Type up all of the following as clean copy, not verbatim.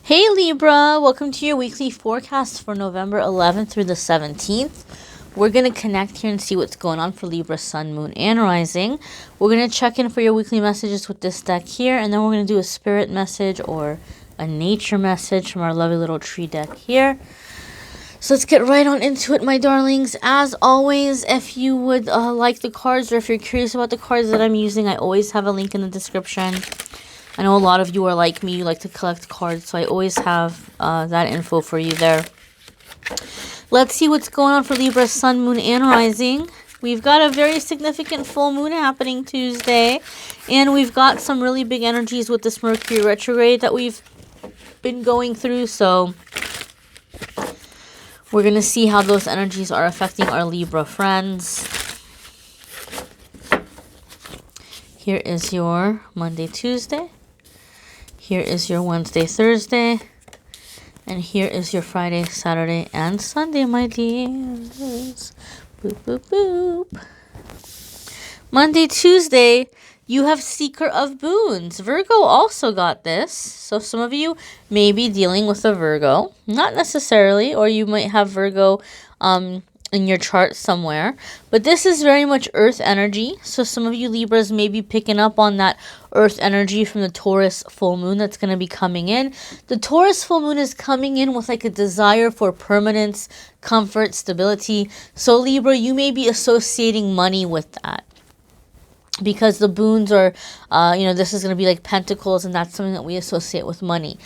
Hey Libra, welcome to your weekly forecast for November 11th through the 17th. We're going to connect here and see what's going on for Libra, Sun, Moon, and Rising. We're going to check in for your weekly messages with this deck here, and then we're going to do a spirit message or a nature message from our lovely little tree deck here. So let's get right on into it, my darlings. As always, if you would like the cards or if you're curious about the cards that I'm using, I always have a link in the description. I know a lot of you are like me, you like to collect cards, so I always have that info for you there. Let's see what's going on for Libra, Sun, Moon, and Rising. We've got a very significant full moon happening Tuesday, and we've got some really big energies with this Mercury retrograde that we've been going through, so we're going to see how those energies are affecting our Libra friends. Here is your Monday, Tuesday. Here is your Wednesday, Thursday. And here is your Friday, Saturday, and Sunday, my dears. Boop, boop, boop. Monday, Tuesday, you have Seeker of Boons. Virgo also got this. So some of you may be dealing with a Virgo. Not necessarily, or you might have Virgo in your chart somewhere. But this is very much Earth energy. So some of you Libras may be picking up on that Earth energy from the Taurus full moon that's going to be coming in. The Taurus full moon is coming in with like a desire for permanence, comfort, stability. So Libra, you may be associating money with that. Because the boons are, this is going to be like pentacles, and that's something that we associate with money.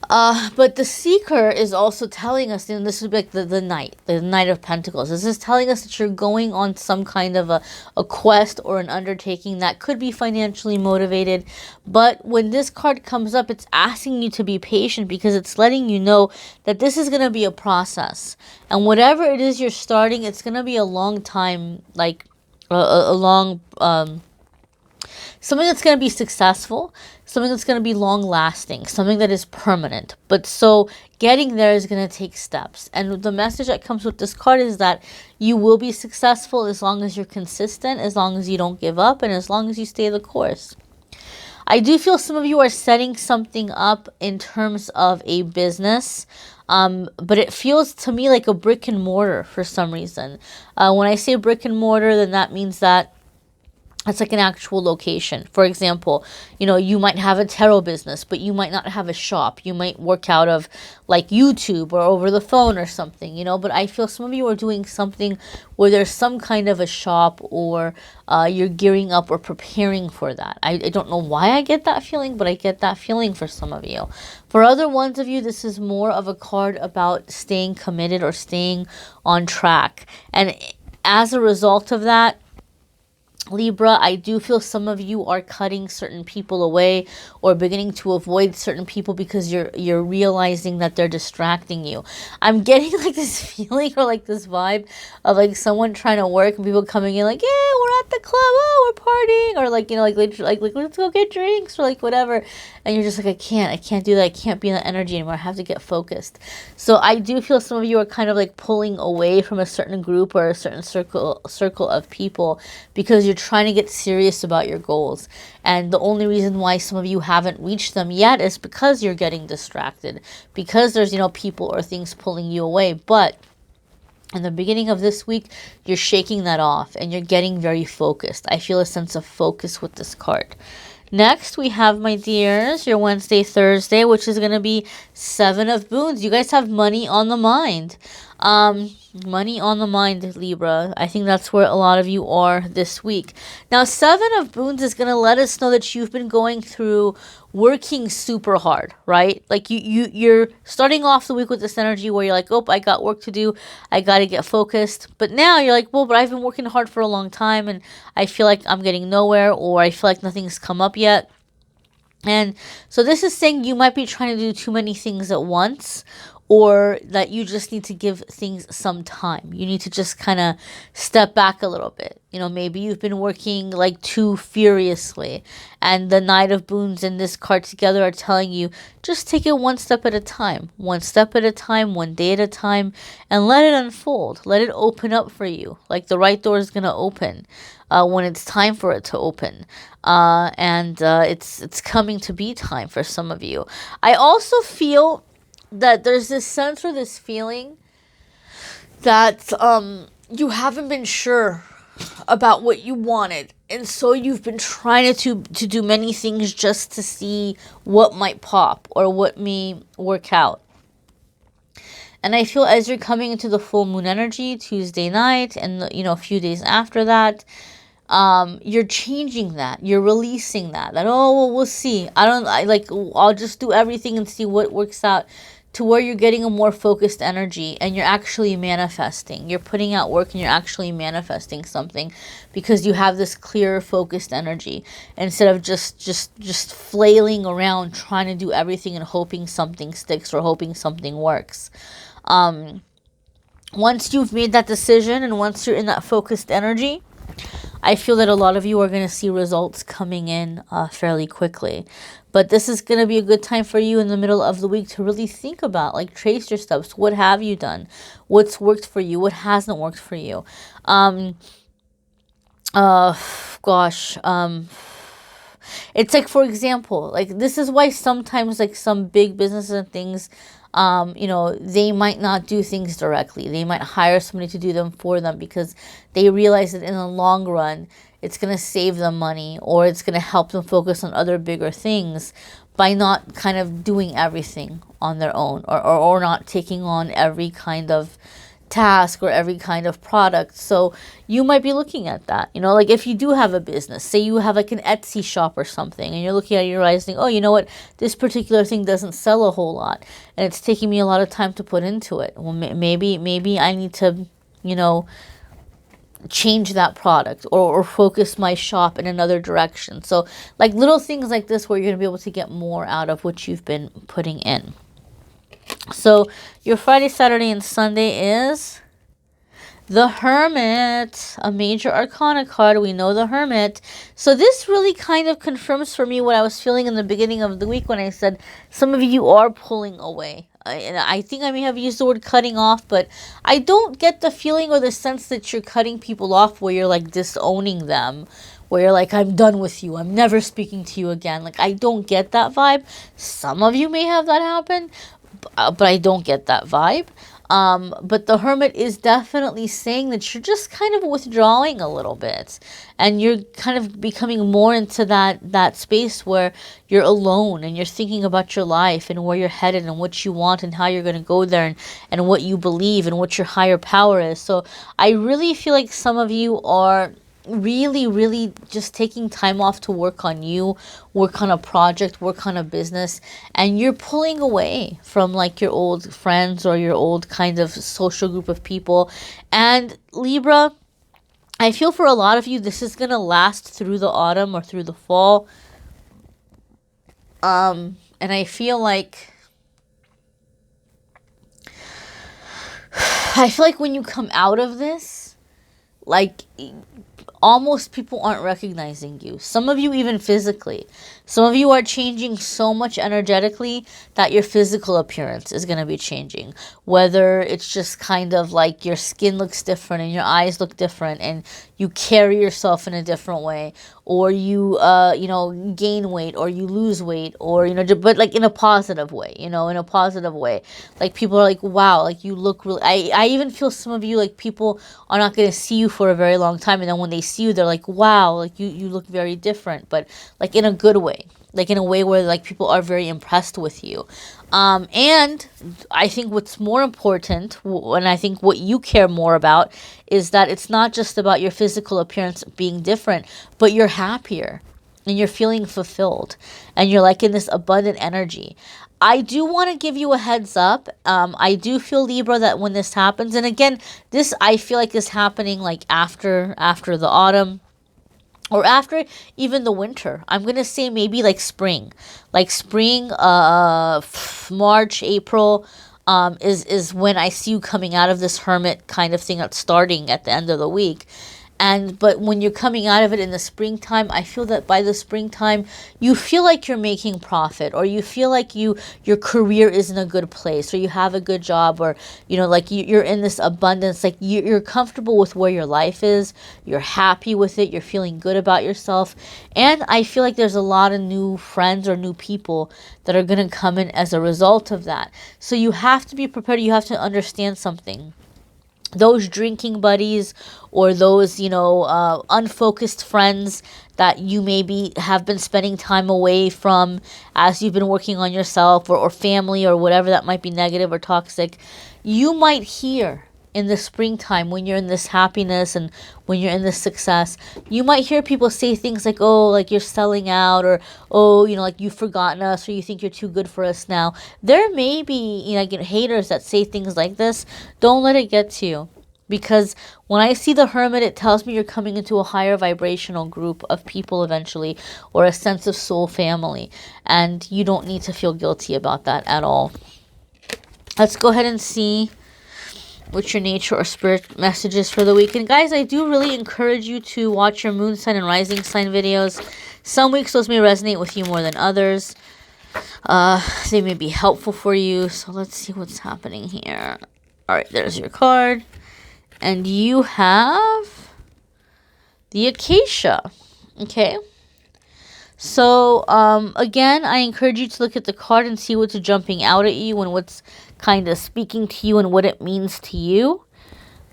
But the Seeker is also telling us, this would be like the Knight of Pentacles. This is telling us that you're going on some kind of a quest or an undertaking that could be financially motivated. But when this card comes up, it's asking you to be patient because it's letting you know that this is going to be a process. And whatever it is you're starting, it's going to be a long time, like a long... something that's going to be successful, something that's going to be long-lasting, something that is permanent. But so getting there is going to take steps. And the message that comes with this card is that you will be successful as long as you're consistent, as long as you don't give up, and as long as you stay the course. I do feel some of you are setting something up in terms of a business, but it feels to me like a brick and mortar for some reason. When I say brick and mortar, then that means that it's like an actual location. For example, you might have a tarot business, but you might not have a shop. You might work out of like YouTube or over the phone or something, but I feel some of you are doing something where there's some kind of a shop or you're gearing up or preparing for that. I don't know why I get that feeling, but I get that feeling for some of you. For other ones of you, this is more of a card about staying committed or staying on track. And as a result of that, Libra, I do feel some of you are cutting certain people away or beginning to avoid certain people because you're realizing that they're distracting you. I'm getting like this feeling or like this vibe of like someone trying to work and people coming in like, yeah, we're at the club, oh, we're partying, or like, like let's go get drinks or like whatever. And you're just like, I can't do that. I can't be in that energy anymore. I have to get focused. So I do feel some of you are kind of like pulling away from a certain group or a certain circle of people because you're trying to get serious about your goals. And the only reason why some of you haven't reached them yet is because you're getting distracted, because there's, people or things pulling you away. But in the beginning of this week, you're shaking that off and you're getting very focused. I feel a sense of focus with this card. Next, we have, my dears, your Wednesday, Thursday, which is going to be Seven of Boons. You guys have money on the mind. Money on the mind, Libra. I think that's where a lot of you are this week. Now, Seven of Boons is going to let us know that you've been going through working super hard, right? Like you're starting off the week with this energy where you're like, oh, I got work to do. I got to get focused. But now you're like, well, but I've been working hard for a long time and I feel like I'm getting nowhere, or I feel like nothing's come up yet. And so this is saying you might be trying to do too many things at once, or that you just need to give things some time. You need to just kind of step back a little bit. You know, maybe you've been working like too furiously, and the Knight of Boons and this card together are telling you just take it one step at a time, one step at a time, one day at a time, and let it unfold. Let it open up for you. Like the right door is going to open when it's time for it to open. And it's coming to be time for some of you. I also feel that there's this sense or this feeling that you haven't been sure about what you wanted, and so you've been trying to do many things just to see what might pop or what may work out. And I feel as you're coming into the full moon energy Tuesday night and a few days after that, you're changing that, you're releasing that oh well, we'll see, I'll just do everything and see what works out, to where you're getting a more focused energy and you're actually manifesting. You're putting out work and you're actually manifesting something because you have this clear, focused energy instead of just flailing around trying to do everything and hoping something sticks or hoping something works. Once you've made that decision and once you're in that focused energy, I feel that a lot of you are going to see results coming in fairly quickly. But this is going to be a good time for you in the middle of the week to really think about, like, trace your steps. What have you done? What's worked for you? What hasn't worked for you? It's like, for example, like, this is why sometimes, like, some big businesses and things, they might not do things directly. They might hire somebody to do them for them because they realize that in the long run, it's going to save them money, or it's going to help them focus on other bigger things by not kind of doing everything on their own, or not taking on every kind of task or every kind of product. So you might be looking at that, like if you do have a business, say you have like an Etsy shop or something, and you're looking at it, you're realizing, oh, you know what, this particular thing doesn't sell a whole lot and it's taking me a lot of time to put into it. Well, maybe I need to, change that product or focus my shop in another direction. So like little things like this where you're going to be able to get more out of what you've been putting in. So your Friday, Saturday, and Sunday is the Hermit, a major arcana card. We know the Hermit. So this really kind of confirms for me what I was feeling in the beginning of the week when I said some of you are pulling away. And I think I may have used the word cutting off, but I don't get the feeling or the sense that you're cutting people off where you're like disowning them, where you're like, I'm done with you, I'm never speaking to you again. Like, I don't get that vibe. Some of you may have that happen, but I don't get that vibe. But the Hermit is definitely saying that you're just kind of withdrawing a little bit, and you're kind of becoming more into that space where you're alone and you're thinking about your life and where you're headed and what you want and how you're going to go there, and what you believe and what your higher power is. So I really feel like some of you are really just taking time off to work on you, work on a project, work on a business, and you're pulling away from like your old friends or your old kind of social group of people. And Libra, I feel for a lot of you this is gonna last through the autumn or through the fall, and I feel like when you come out of this, like, almost people aren't recognizing you. Some of you even physically. Some of you are changing so much energetically that your physical appearance is going to be changing. Whether it's just kind of like your skin looks different and your eyes look different and you carry yourself in a different way, or you gain weight or you lose weight, or but like in a positive way, in a positive way. Like people are like, wow, like you look really, I even feel some of you, like people are not going to see you for a very long time, and then when they see you, they're like, wow, like you look very different, but like in a good way, like in a way where like people are very impressed with you. And I think what's more important, and I think what you care more about, is that it's not just about your physical appearance being different, but you're happier and you're feeling fulfilled and you're like in this abundant energy. I do want to give you a heads up. I do feel, Libra, that when this happens, and again, this I feel like is happening like after the autumn, or after even the winter. I'm going to say maybe like spring, March, April. is when I see you coming out of this hermit kind of thing that's starting at the end of the week. But when you're coming out of it in the springtime, I feel that by the springtime, you feel like you're making profit, or you feel like your career is in a good place, or you have a good job, or, you know, like you're in this abundance, like you're comfortable with where your life is, you're happy with it, you're feeling good about yourself. And I feel like there's a lot of new friends or new people that are going to come in as a result of that. So you have to be prepared. You have to understand something. Those drinking buddies, or those, you know, unfocused friends that you maybe have been spending time away from as you've been working on yourself, or family, or whatever that might be negative or toxic, you might hear in the springtime, when you're in this happiness and when you're in this success, you might hear people say things like, oh, like you're selling out, or, oh, you know, like you've forgotten us, or you think you're too good for us now. There may be, you know, like, haters that say things like this. Don't let it get to you. Because when I see the hermit, it tells me you're coming into a higher vibrational group of people eventually, or a sense of soul family. And you don't need to feel guilty about that at all. Let's go ahead and see what your nature or spirit messages for the week. And guys, I do really encourage you to watch your moon sign and rising sign videos. Some weeks those may resonate with you more than others. They may be helpful for you. So let's see what's happening here. All right, there's your card. And you have the acacia. Okay. So, again, I encourage you to look at the card and see what's jumping out at you and what's kind of speaking to you and what it means to you.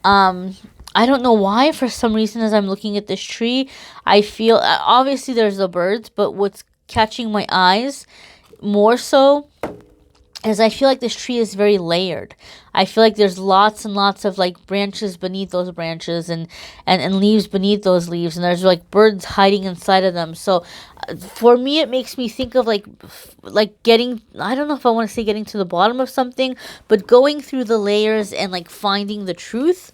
I don't know why, for some reason, as I'm looking at this tree, I feel, obviously there's the birds, but what's catching my eyes more so is I feel like this tree is very layered. I feel like there's lots and lots of like branches beneath those branches, and leaves beneath those leaves, and there's like birds hiding inside of them. So for me, it makes me think of like getting, I don't know if I want to say getting to the bottom of something, but going through the layers and like finding the truth.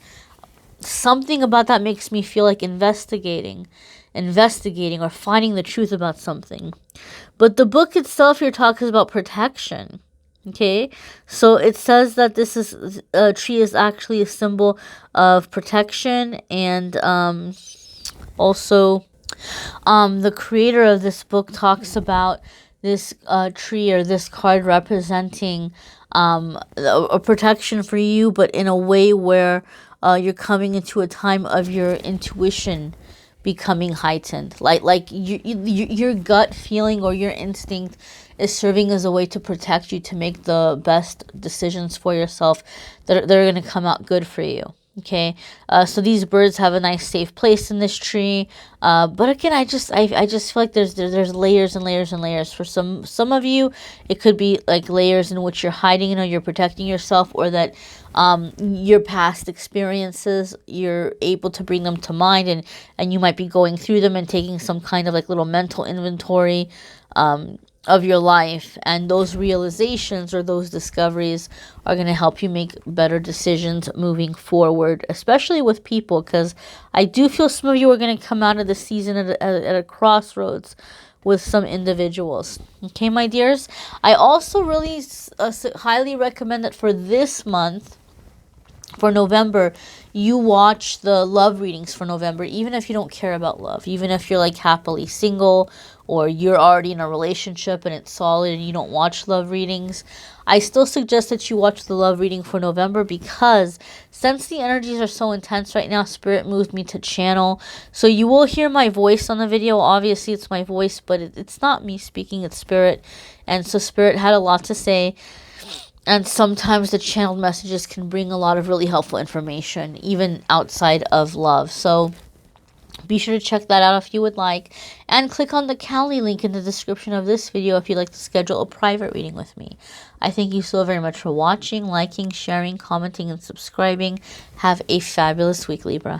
Something about that makes me feel like investigating or finding the truth about something. But the book itself here talks about protection. Okay, so it says that this is tree is actually a symbol of protection, and also the creator of this book talks about this tree or this card representing a protection for you, but in a way where you're coming into a time of your intuition becoming heightened, like your gut feeling or your instinct is serving as a way to protect you, to make the best decisions for yourself that are going to come out good for you. Okay, so these birds have a nice safe place in this tree, but again, I just feel like there's layers and layers and layers. For some of you, it could be like layers in which you're hiding, or you're protecting yourself, or that your past experiences, you're able to bring them to mind, and you might be going through them and taking some kind of like little mental inventory of your life, and those realizations or those discoveries are going to help you make better decisions moving forward, especially with people, because I do feel some of you are going to come out of the season at a crossroads with some individuals. Okay, my dears, I also really highly recommend that for this month, for November, you watch the love readings for November, even if you don't care about love, even if you're like happily single, or you're already in a relationship and it's solid and you don't watch love readings. I still suggest that you watch the love reading for November, because since the energies are so intense right now, Spirit moved me to channel. So you will hear my voice on the video. Obviously, it's my voice, but it's not me speaking, it's Spirit. And so Spirit had a lot to say. And sometimes the channeled messages can bring a lot of really helpful information, even outside of love. So be sure to check that out if you would like. And click on the Calendly link in the description of this video if you'd like to schedule a private reading with me. I thank you so very much for watching, liking, sharing, commenting, and subscribing. Have a fabulous week, Libra.